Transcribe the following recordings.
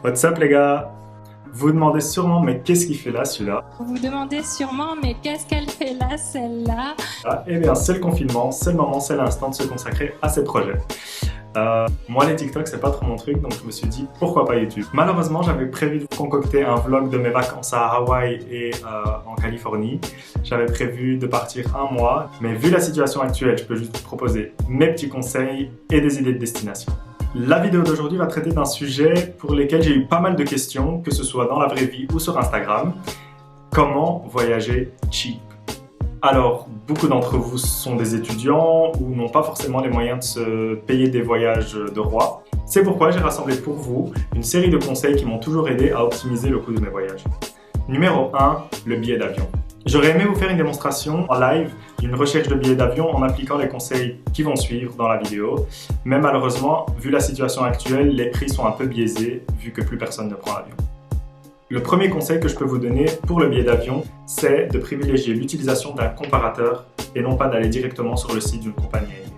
What's up les gars? Vous vous demandez sûrement mais qu'est-ce qu'il fait là celui-là? Vous vous demandez sûrement, mais qu'est-ce qu'elle fait là, celle-là? Eh bien c'est le confinement, c'est le moment, c'est l'instant de se consacrer à ses projets. Moi les TikTok c'est pas trop mon truc donc je me suis dit pourquoi pas YouTube. Malheureusement j'avais prévu de concocter un vlog de mes vacances à Hawaï et en Californie. J'avais prévu de partir un mois mais vu la situation actuelle je peux juste vous proposer mes petits conseils et des idées de destination. La vidéo d'aujourd'hui va traiter d'un sujet pour lequel j'ai eu pas mal de questions, que ce soit dans la vraie vie ou sur Instagram. Comment voyager cheap? Alors, beaucoup d'entre vous sont des étudiants ou n'ont pas forcément les moyens de se payer des voyages de roi. C'est pourquoi j'ai rassemblé pour vous une série de conseils qui m'ont toujours aidé à optimiser le coût de mes voyages. Numéro 1, le billet d'avion. J'aurais aimé vous faire une démonstration en live d'une recherche de billets d'avion en appliquant les conseils qui vont suivre dans la vidéo. Mais malheureusement, vu la situation actuelle, les prix sont un peu biaisés vu que plus personne ne prend l'avion. Le premier conseil que je peux vous donner pour le billet d'avion, c'est de privilégier l'utilisation d'un comparateur et non pas d'aller directement sur le site d'une compagnie aérienne.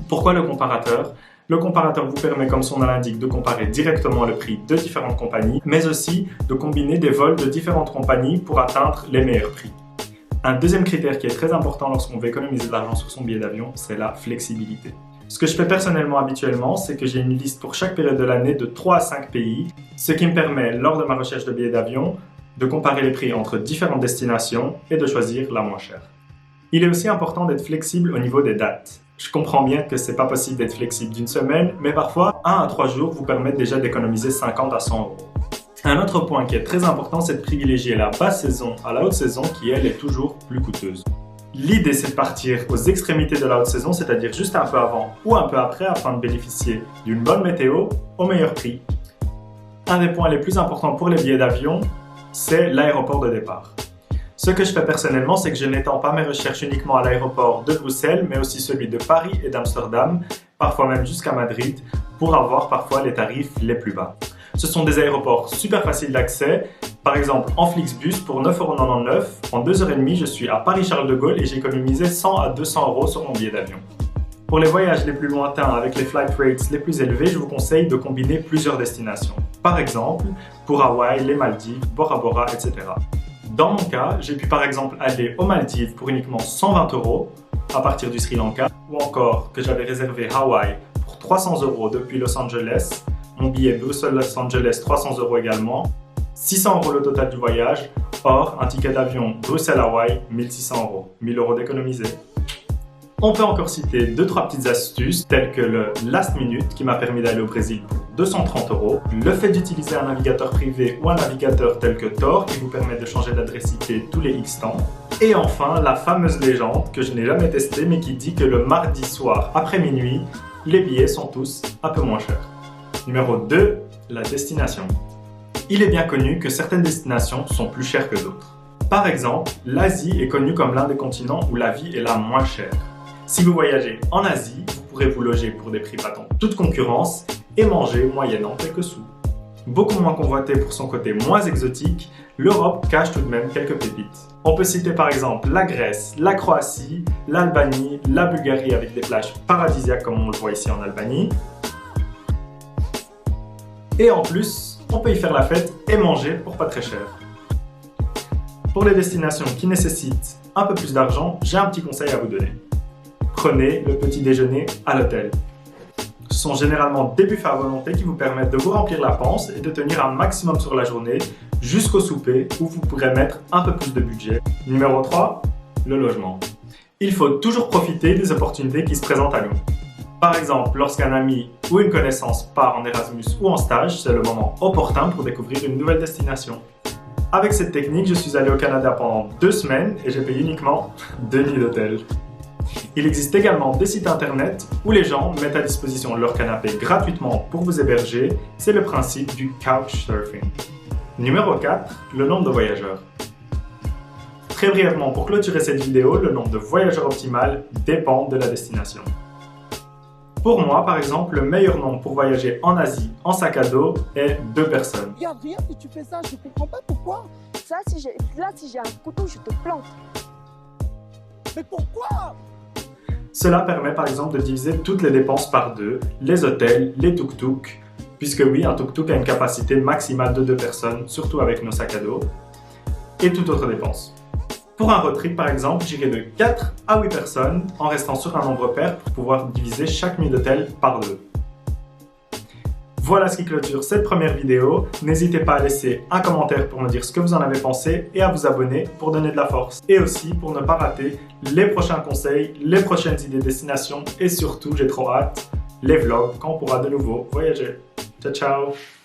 Pourquoi le comparateur? Le comparateur vous permet, comme son nom l'indique, de comparer directement le prix de différentes compagnies, mais aussi de combiner des vols de différentes compagnies pour atteindre les meilleurs prix. Un deuxième critère qui est très important lorsqu'on veut économiser de l'argent sur son billet d'avion, c'est la flexibilité. Ce que je fais personnellement habituellement, c'est que j'ai une liste pour chaque période de l'année de 3 à 5 pays, ce qui me permet, lors de ma recherche de billets d'avion, de comparer les prix entre différentes destinations et de choisir la moins chère. Il est aussi important d'être flexible au niveau des dates. Je comprends bien que c'est pas possible d'être flexible d'une semaine, mais parfois 1 à 3 jours vous permettent déjà d'économiser 50 à 100 euros. Un autre point qui est très important, c'est de privilégier la basse saison à la haute saison qui, elle, est toujours plus coûteuse. L'idée, c'est de partir aux extrémités de la haute saison, c'est-à-dire juste un peu avant ou un peu après, afin de bénéficier d'une bonne météo au meilleur prix. Un des points les plus importants pour les billets d'avion, c'est l'aéroport de départ. Ce que je fais personnellement, c'est que je n'étends pas mes recherches uniquement à l'aéroport de Bruxelles, mais aussi celui de Paris et d'Amsterdam, parfois même jusqu'à Madrid, pour avoir parfois les tarifs les plus bas. Ce sont des aéroports super faciles d'accès. Par exemple, en Flixbus, pour 9,99 €, en 2h30, je suis à Paris-Charles de Gaulle et j'ai économisé 100 à 200 € sur mon billet d'avion. Pour les voyages les plus lointains avec les flight rates les plus élevés, je vous conseille de combiner plusieurs destinations. Par exemple, pour Hawaï, les Maldives, Bora Bora, etc. Dans mon cas, j'ai pu par exemple aller aux Maldives pour uniquement 120 € à partir du Sri Lanka, ou encore que j'avais réservé Hawaï pour 300 € depuis Los Angeles, mon billet Bruxelles-Los Angeles 300 € également, 600 € le total du voyage, or un ticket d'avion Bruxelles-Hawaï 1600 €, 1000 € d'économiser. On peut encore citer 2-3 petites astuces telles que le last minute qui m'a permis d'aller au Brésil pour 230 €, le fait d'utiliser un navigateur privé ou un navigateur tel que Tor qui vous permet de changer d'adresse IP tous les X temps, et enfin la fameuse légende que je n'ai jamais testée mais qui dit que le mardi soir après minuit, les billets sont tous un peu moins chers. Numéro 2, la destination. Il est bien connu que certaines destinations sont plus chères que d'autres. Par exemple, l'Asie est connue comme l'un des continents où la vie est la moins chère. Si vous voyagez en Asie, vous pourrez vous loger pour des prix battant toute concurrence et manger moyennant quelques sous. Beaucoup moins convoité pour son côté moins exotique, l'Europe cache tout de même quelques pépites. On peut citer par exemple la Grèce, la Croatie, l'Albanie, la Bulgarie avec des plages paradisiaques comme on le voit ici en Albanie. Et en plus, on peut y faire la fête et manger pour pas très cher. Pour les destinations qui nécessitent un peu plus d'argent, j'ai un petit conseil à vous donner. Prenez le petit déjeuner à l'hôtel. Ce sont généralement des buffets à volonté qui vous permettent de vous remplir la panse et de tenir un maximum sur la journée jusqu'au souper où vous pourrez mettre un peu plus de budget. Numéro 3, le logement. Il faut toujours profiter des opportunités qui se présentent à nous. Par exemple, lorsqu'un ami ou une connaissance part en Erasmus ou en stage, c'est le moment opportun pour découvrir une nouvelle destination. Avec cette technique, je suis allé au Canada pendant 2 semaines et j'ai payé uniquement 2 nuits d'hôtel. Il existe également des sites internet où les gens mettent à disposition leur canapé gratuitement pour vous héberger. C'est le principe du couchsurfing. Numéro 4, le nombre de voyageurs. Très brièvement, pour clôturer cette vidéo, le nombre de voyageurs optimal dépend de la destination. Pour moi, par exemple, le meilleur nombre pour voyager en Asie en sac à dos est 2 personnes. Regarde que tu fais ça, je comprends pas pourquoi. Là, si j'ai un couteau, je te plante. Mais pourquoi? Cela permet par exemple de diviser toutes les dépenses par 2, les hôtels, les tuk-tuk, puisque oui, un tuk-tuk a une capacité maximale de 2 personnes, surtout avec nos sacs à dos, et toute autre dépense. Pour un road trip par exemple, j'irai de 4 à 8 personnes en restant sur un nombre pair pour pouvoir diviser chaque nuit d'hôtel par 2. Voilà ce qui clôture cette première vidéo. N'hésitez pas à laisser un commentaire pour me dire ce que vous en avez pensé et à vous abonner pour donner de la force. Et aussi pour ne pas rater les prochains conseils, les prochaines idées de destination et surtout, j'ai trop hâte, les vlogs quand on pourra de nouveau voyager. Ciao ciao!